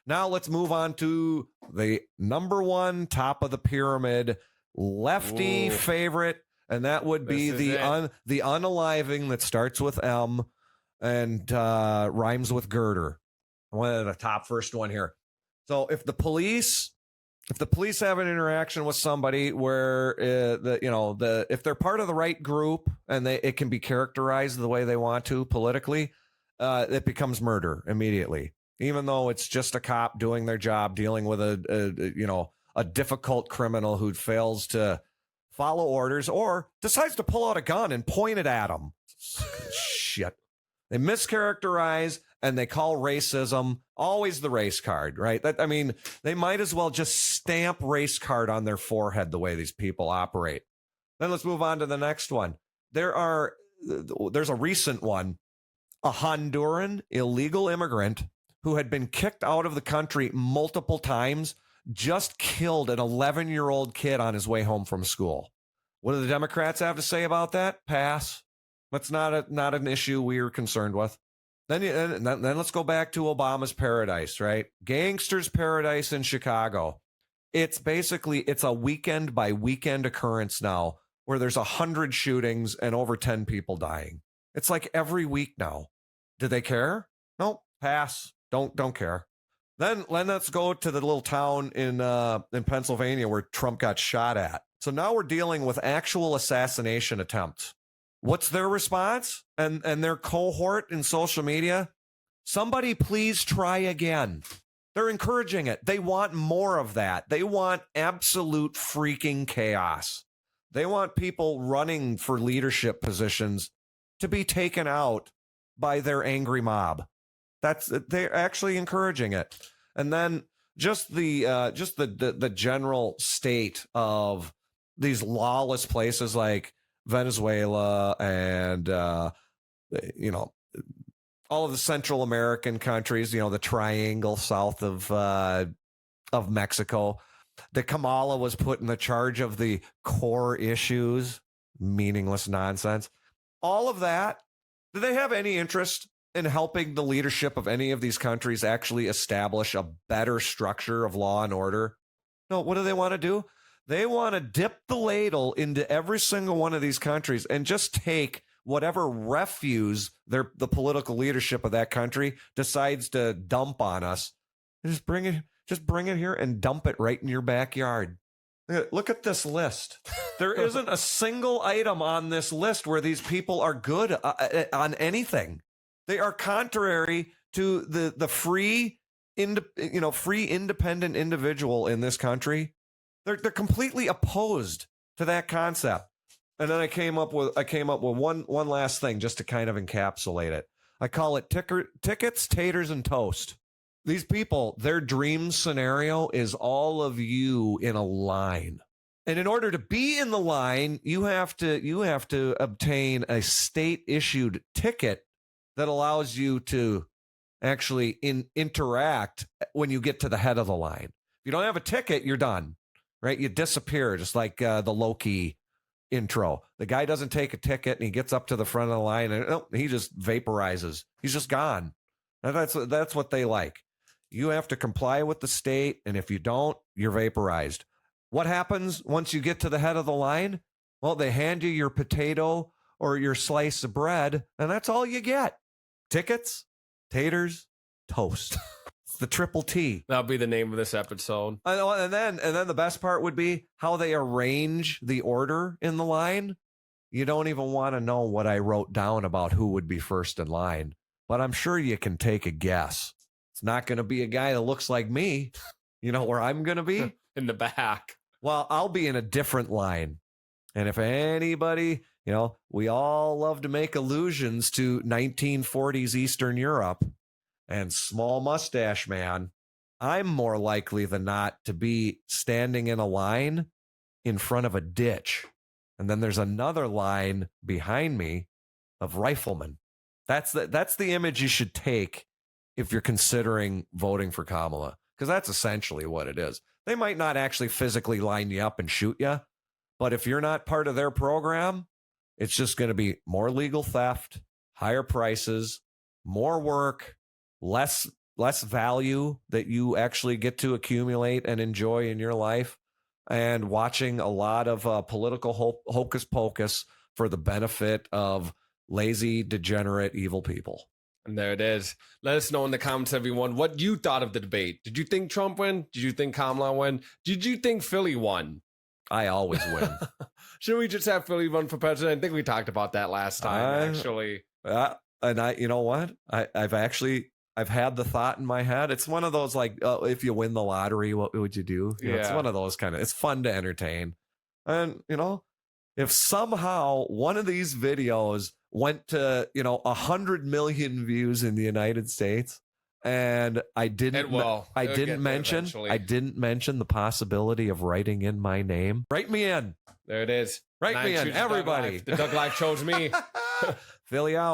Now let's move on to the number one top of the pyramid lefty favorite, and that would be the unaliving that starts with M and rhymes with girder. One of the top first one here. So if the police have an interaction with somebody where if they're part of the right group and it can be characterized the way they want to politically, it becomes murder immediately. Even though it's just a cop doing their job, dealing with a difficult criminal who fails to follow orders or decides to pull out a gun and point it at them. Shit. They mischaracterize and they call racism always the race card, right? They might as well just stamp race card on their forehead the way these people operate. Then let's move on to the next one. There's a recent one, a Honduran illegal immigrant who had been kicked out of the country multiple times, just killed an 11-year-old kid on his way home from school. What do the Democrats have to say about that? Pass. That's not an issue we're concerned with. Then let's go back to Obama's paradise, right? Gangster's paradise in Chicago. It's a weekend by weekend occurrence now where there's 100 shootings and over 10 people dying. It's like every week now. Do they care? No, pass. Don't care. Then let's go to the little town in Pennsylvania where Trump got shot at. So now we're dealing with actual assassination attempts. What's their response and their cohort in social media? Somebody please try again. They're encouraging it. They want more of that. They want absolute freaking chaos. They want people running for leadership positions to be taken out by their angry mob. They're actually encouraging it. And then just the general state of these lawless places like Venezuela and all of the Central American countries, the triangle south of Mexico, that Kamala was put in the charge of the core issues, meaningless nonsense. All of that. Do they have any interest in helping the leadership of any of these countries actually establish a better structure of law and order? No, what do they want to do? They want to dip the ladle into every single one of these countries and just take whatever refuse the political leadership of that country decides to dump on us. And just bring it here and dump it right in your backyard. Look at this list. There isn't a single item on this list where these people are good on anything. They are contrary to the free independent individual in this country. They're completely opposed to that concept. And then I came up with one last thing just to kind of encapsulate it. I call it tickets, taters, and toast. These people, their dream scenario is all of you in a line. And in order to be in the line, you have to obtain a state issued ticket that allows you to actually interact when you get to the head of the line. If you don't have a ticket, you're done, right? You disappear, just like the Loki intro. The guy doesn't take a ticket and he gets up to the front of the line and he just vaporizes. He's just gone. And that's what they like. You have to comply with the state, and if you don't, you're vaporized. What happens once you get to the head of the line? Well, they hand you your potato or your slice of bread, and that's all you get. Tickets, taters, toast. It's the triple T. That'll be the name of this episode. And then the best part would be how they arrange the order in the line. You don't even want to know what I wrote down about who would be first in line, but I'm sure you can take a guess. It's not going to be a guy that looks like me. You know where I'm going to be? In the back. Well, I'll be in a different line. And if anybody, we all love to make allusions to 1940s Eastern Europe and small mustache man. I'm more likely than not to be standing in a line in front of a ditch. And then there's another line behind me of riflemen. That's the image you should take if you're considering voting for Kamala, because that's essentially what it is. They might not actually physically line you up and shoot you, but if you're not part of their program, it's just going to be more legal theft, higher prices, more work, less less value that you actually get to accumulate and enjoy in your life, and watching a lot of political hocus pocus for the benefit of lazy, degenerate, evil people. And there it is. Let us know in the comments, everyone, what you thought of the debate. Did you think Trump win? Did you think Kamala win? Did you think Philly won? I always win. Should we just have Philly run for president? I think we talked about that last time, actually. And you know what? I've had the thought in my head. It's one of those like, if you win the lottery, what would you do? You know, it's one of those kind of. It's fun to entertain, and if somehow one of these videos went to 100 million views in the United States, and I didn't mention the possibility of writing in my name. Write me in. There it is. Write me in, everybody. The Doug Life chose me. Philly out.